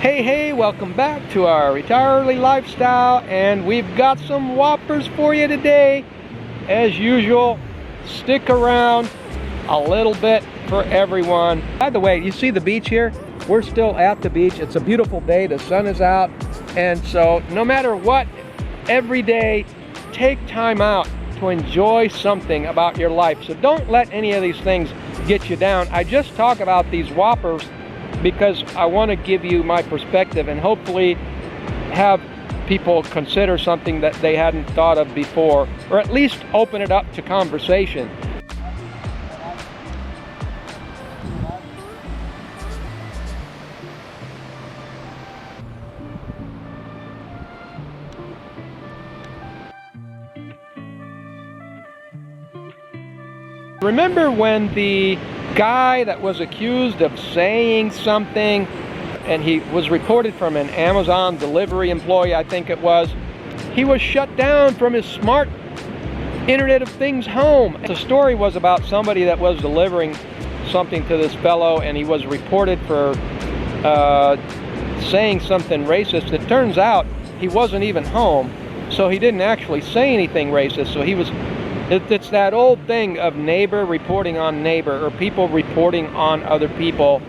Hey, welcome back to our Retire Early lifestyle, and we've got some whoppers for you today. As usual, stick around, a little bit for everyone. By the way, you see the beach here? We're still at the beach. It's a beautiful day, the sun is out, and so no matter what, every day, take time out to enjoy something about your life. So don't let any of these things get you down. I just talk about these whoppers because I want to give you my perspective and hopefully have people consider something that they hadn't thought of before, or at least open it up to conversation. Remember when the guy that was accused of saying something, and he was reported from an Amazon delivery employee, I think it was, he was shut down from his smart Internet of Things home. The story was about somebody that was delivering something to this fellow, and he was reported for saying something racist. It turns out he wasn't even home, so he didn't actually say anything racist. So he was it's that old thing of neighbor reporting on neighbor, or people reporting on other people.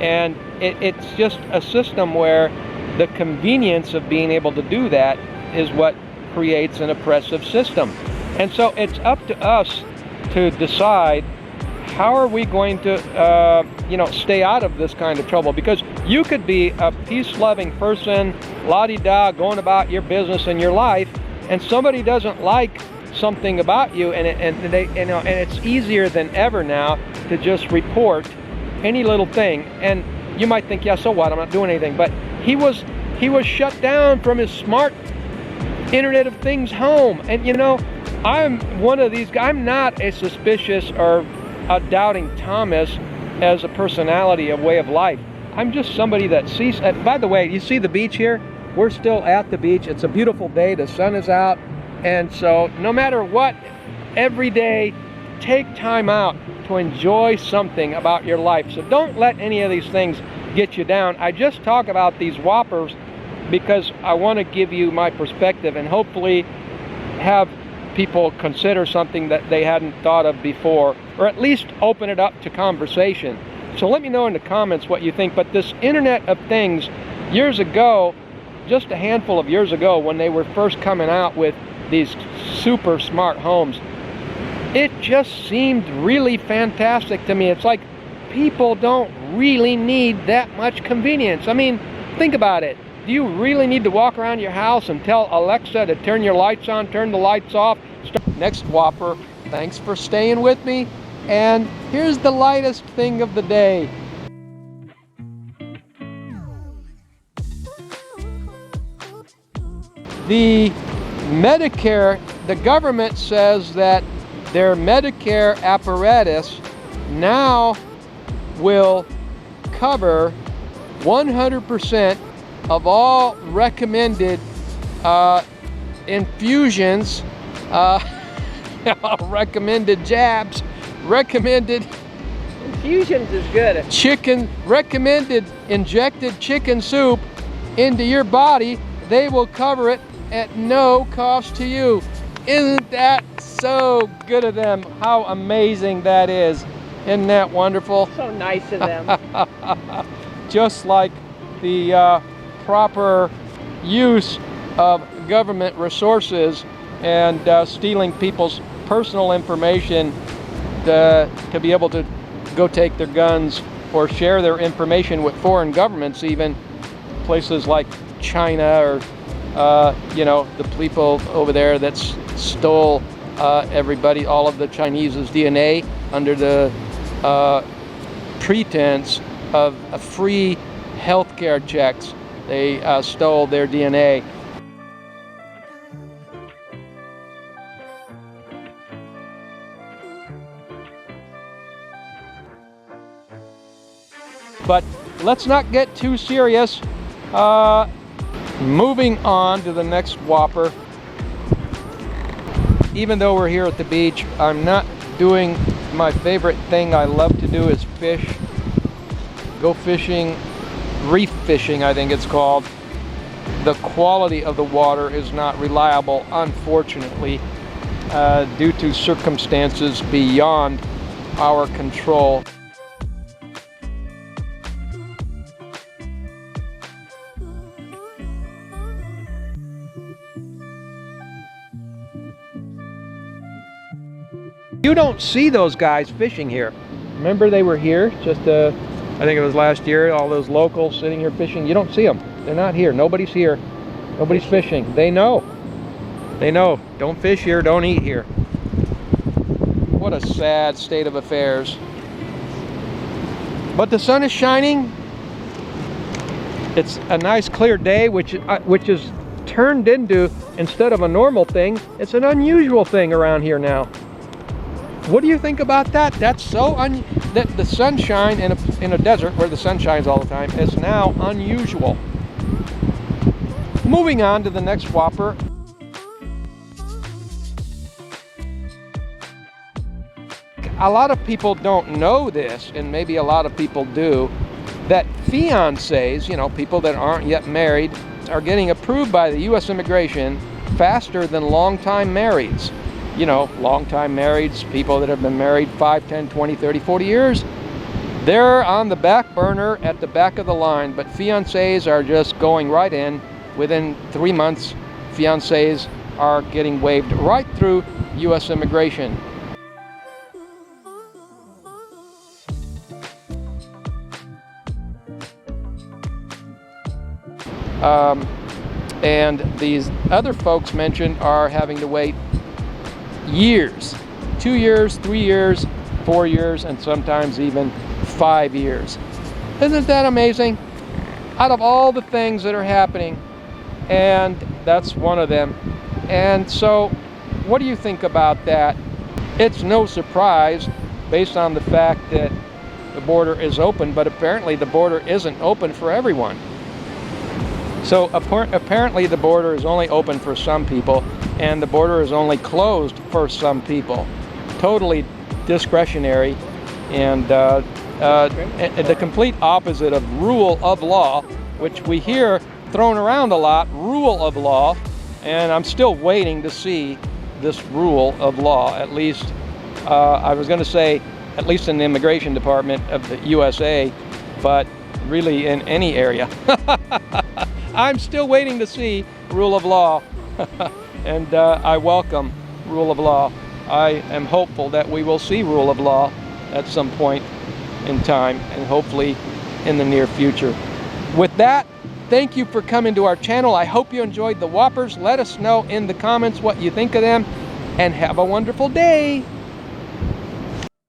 And it's just a system where the convenience of being able to do that is what creates an oppressive system. And so it's up to us to decide, how are we going to stay out of this kind of trouble? Because you could be a peace-loving person, la-di-da, going about your business and your life, and somebody doesn't like something about you, and it's easier than ever now to just report any little thing. And you might think, yeah, so what, I'm not doing anything. But he was shut down from his smart Internet of Things home. And I'm one of these guys. I'm not a suspicious or a doubting Thomas as a personality, a way of life. I'm just somebody that sees. By the way, you see the beach here? We're still at the beach. It's a beautiful day, the sun is out. And so no matter what, every day, take time out to enjoy something about your life. So don't let any of these things get you down. I just talk about these whoppers because I want to give you my perspective and hopefully have people consider something that they hadn't thought of before, or at least open it up to conversation. So let me know in the comments what you think. But this Internet of Things, years ago, just a handful of years ago, when they were first coming out with these super smart homes, it just seemed really fantastic to me. It's like people don't really need that much convenience. I mean, think about it. Do you really need to walk around your house and tell Alexa to turn your lights on, turn the lights off? Next whopper. Thanks for staying with me. And here's the lightest thing of the day. The Medicare, the government says that their Medicare apparatus now will cover 100% of all recommended infusions, recommended jabs, recommended infusions is good. Recommended injected chicken soup into your body. They will cover it at no cost to you. Isn't that so good of them? How amazing that is. Isn't that wonderful? So nice of them. Just like the proper use of government resources and stealing people's personal information to be able to go take their guns or share their information with foreign governments, even places like China, or the people over there that stole all of the Chinese's DNA under the pretense of free healthcare checks. They stole their DNA. But let's not get too serious. Moving on to the next whopper. Even though we're here at the beach, I'm not doing my favorite thing I love to do, is fish. Go fishing reef fishing, I think it's called, the quality of the water is not reliable, unfortunately, due to circumstances beyond our control. You don't see those guys fishing here. Remember, they were here just I think it was last year, all those locals sitting here fishing. You don't see them. They're not here. Nobody's here. Nobody's fishing. They know. They know. Don't fish here, don't eat here. What a sad state of affairs. But the sun is shining. It's a nice clear day, which is turned into, instead of a normal thing, it's an unusual thing around here now. What do you think about that? That's so that the sunshine in a desert where the sun shines all the time is now unusual. Moving on to the next whopper. A lot of people don't know this, and maybe a lot of people do, that fiancés, you know, people that aren't yet married, are getting approved by the U.S. immigration faster than long-time marrieds. You know, long-time marrieds, people that have been married 5, 10, 20, 30, 40 years, they're on the back burner at the back of the line, but fiancés are just going right in. Within 3 months, fiancés are getting waived right through U.S. immigration. And these other folks mentioned are having to wait years, 2 years, 3 years, 4 years, and sometimes even 5 years. Isn't that amazing? Out of all the things that are happening, and that's one of them. And so, what do you think about that? It's no surprise, based on the fact that the border is open, but apparently the border isn't open for everyone. So apparently the border is only open for some people, and the border is only closed for some people. Totally discretionary, and the complete opposite of rule of law, which we hear thrown around a lot, rule of law, and I'm still waiting to see this rule of law, at least, I was going to say, at least in the immigration department of the USA, but really in any area. I'm still waiting to see rule of law, and I welcome rule of law. I am hopeful that we will see rule of law at some point in time, and hopefully in the near future. With that, thank you for coming to our channel. I hope you enjoyed the whoppers. Let us know in the comments what you think of them, and have a wonderful day.